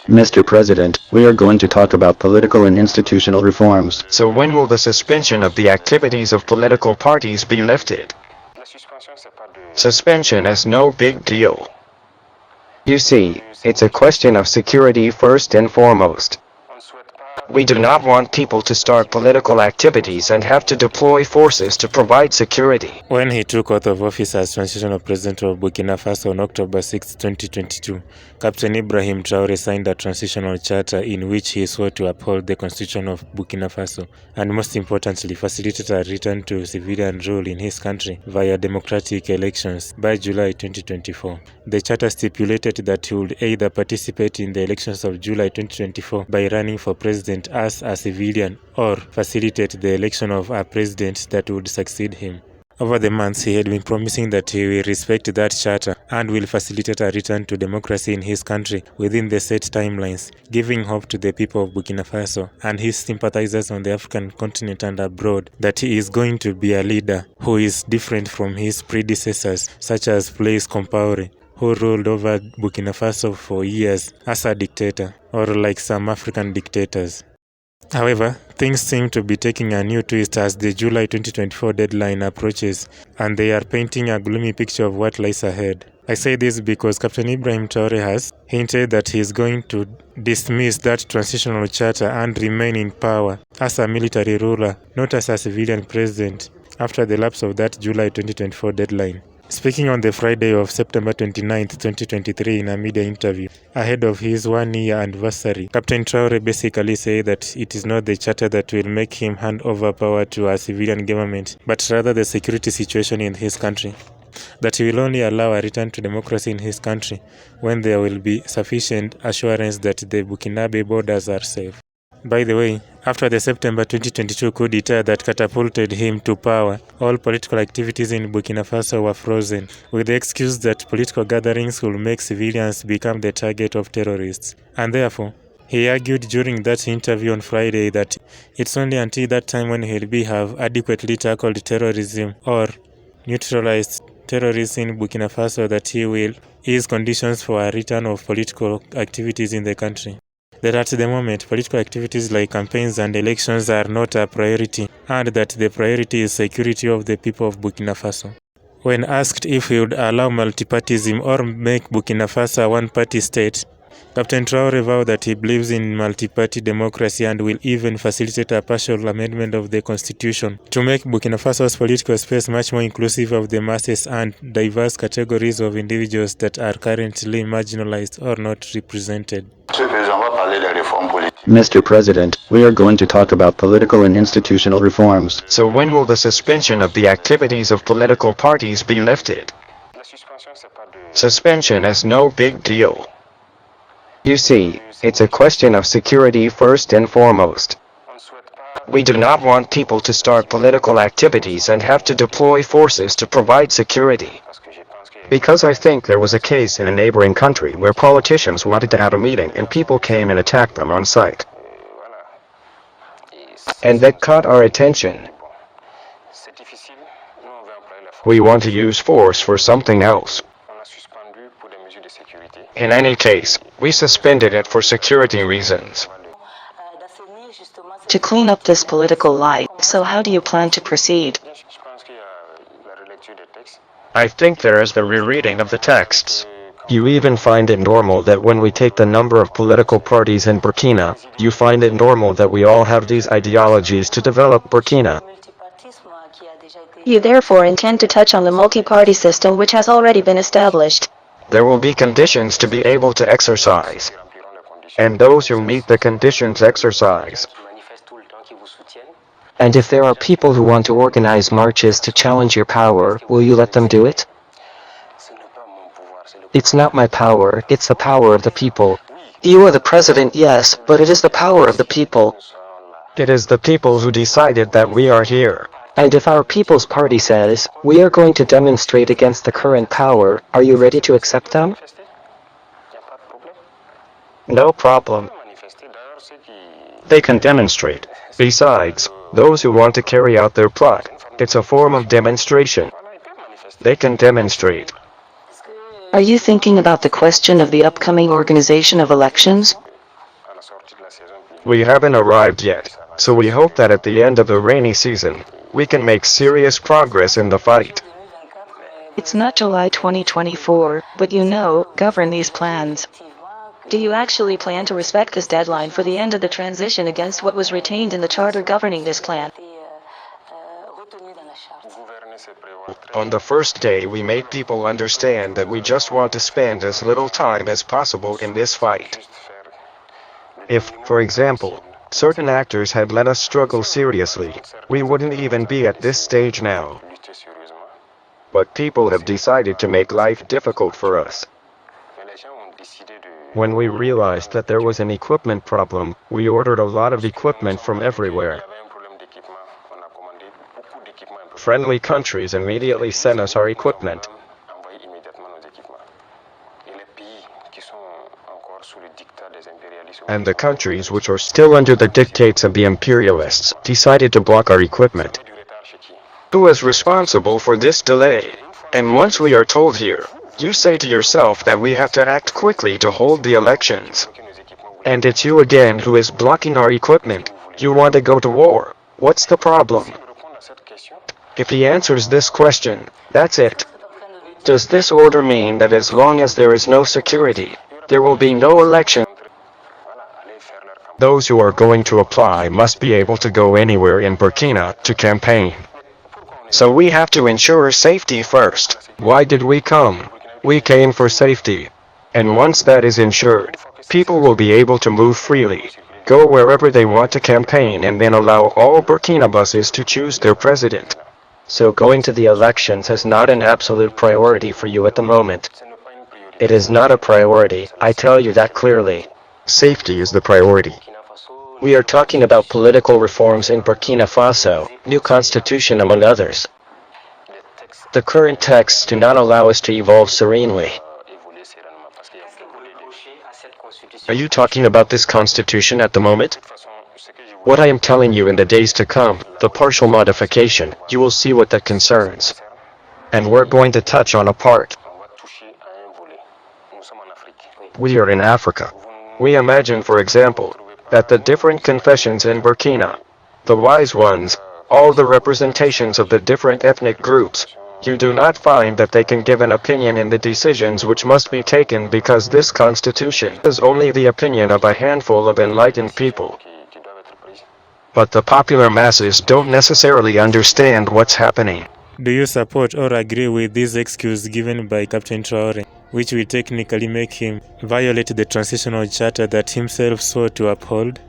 Mr. President, we are going to talk about political and institutional reforms. So when will the suspension of the activities of political parties be lifted? Suspension is no big deal. You see, it's a question of security first and foremost. We do not want people to start political activities and have to deploy forces to provide security. When he took oath of office as transitional president of Burkina Faso on October 6, 2022, Captain Ibrahim Traoré signed a transitional charter in which he swore to uphold the constitution of Burkina Faso and, most importantly, facilitate a return to civilian rule in his country via democratic elections by July 2024. The charter stipulated that he would either participate in the elections of July 2024 by running for president as a civilian or facilitate the election of a president that would succeed him. Over the months, he had been promising that he will respect that charter and will facilitate a return to democracy in his country within the set timelines, giving hope to the people of Burkina Faso and his sympathizers on the African continent and abroad that he is going to be a leader who is different from his predecessors, such as Blaise Compaoré, who ruled over Burkina Faso for years as a dictator, or like some African dictators. However, things seem to be taking a new twist as the July 2024 deadline approaches, and they are painting a gloomy picture of what lies ahead. I say this because Captain Ibrahim Traoré has hinted that he is going to dismiss that transitional charter and remain in power as a military ruler, not as a civilian president, after the lapse of that July 2024 deadline. Speaking on the Friday of September 29, 2023 in a media interview ahead of his one-year anniversary, Captain Traoré basically said that it is not the charter that will make him hand over power to a civilian government, but rather the security situation in his country. That he will only allow a return to democracy in his country when there will be sufficient assurance that the Burkinabe borders are safe. By the way, after the September 2022 coup d'etat that catapulted him to power, all political activities in Burkina Faso were frozen, with the excuse that political gatherings will make civilians become the target of terrorists. And therefore, he argued during that interview on Friday that it's only until that time when he'll have adequately tackled terrorism or neutralized terrorism in Burkina Faso that he will ease conditions for a return of political activities in the country. That at the moment, political activities like campaigns and elections are not a priority, and that the priority is security of the people of Burkina Faso. When asked if he would allow multipartyism or make Burkina Faso a one-party state, Captain Traoré vowed that he believes in multi-party democracy and will even facilitate a partial amendment of the constitution to make Burkina Faso's political space much more inclusive of the masses and diverse categories of individuals that are currently marginalized or not represented. Mr. President, we are going to talk about political and institutional reforms. So when will the suspension of the activities of political parties be lifted? Suspension is no big deal. You see, it's a question of security first and foremost. We do not want people to start political activities and have to deploy forces to provide security. Because I think there was a case in a neighboring country where politicians wanted to have a meeting and people came and attacked them on site. And that caught our attention. We want to use force for something else. In any case, we suspended it for security reasons. To clean up this political lie, so how do you plan to proceed? I think there is the rereading of the texts. You even find it normal that when we take the number of political parties in Burkina, you find it normal that we all have these ideologies to develop Burkina. You therefore intend to touch on the multi-party system which has already been established. There will be conditions to be able to exercise. And those who meet the conditions exercise. And if there are people who want to organize marches to challenge your power, will you let them do it? It's not my power, it's the power of the people. You are the president, yes, but it is the power of the people. It is the people who decided that we are here. And if our People's Party says, we are going to demonstrate against the current power, are you ready to accept them? No problem. They can demonstrate. Besides, those who want to carry out their plot, it's a form of demonstration. They can demonstrate. Are you thinking about the question of the upcoming organization of elections? We haven't arrived yet, so we hope that at the end of the rainy season, we can make serious progress in the fight. It's not July 2024, but govern these plans. Do you actually plan to respect this deadline for the end of the transition against what was retained in the charter governing this plan? On the first day, we made people understand that we just want to spend as little time as possible in this fight. If, for example, certain actors had let us struggle seriously, we wouldn't even be at this stage now. But people have decided to make life difficult for us. When we realized that there was an equipment problem, we ordered a lot of equipment from everywhere. Friendly countries immediately sent us our equipment. And the countries which are still under the dictates of the imperialists decided to block our equipment. Who is responsible for this delay? And once we are told here, you say to yourself that we have to act quickly to hold the elections. And it's you again who is blocking our equipment. You want to go to war. What's the problem? If he answers this question, that's it. Does this order mean that as long as there is no security, there will be no election? Those who are going to apply must be able to go anywhere in Burkina to campaign. So we have to ensure safety first. Why did we come? We came for safety. And once that is ensured, people will be able to move freely, go wherever they want to campaign, and then allow all Burkina buses to choose their president. So going to the elections is not an absolute priority for you at the moment. It is not a priority, I tell you that clearly. Safety is the priority. We are talking about political reforms in Burkina Faso, new constitution among others. The current texts do not allow us to evolve serenely. Are you talking about this constitution at the moment? What I am telling you in the days to come, the partial modification, you will see what that concerns. And we're going to touch on a part. We are in Africa. We imagine, for example, that the different confessions in Burkina, the wise ones, all the representations of the different ethnic groups, you do not find that they can give an opinion in the decisions which must be taken, because this constitution is only the opinion of a handful of enlightened people. But the popular masses don't necessarily understand what's happening. Do you support or agree with this excuse given by Captain Traoré, which will technically make him violate the transitional charter that himself swore to uphold?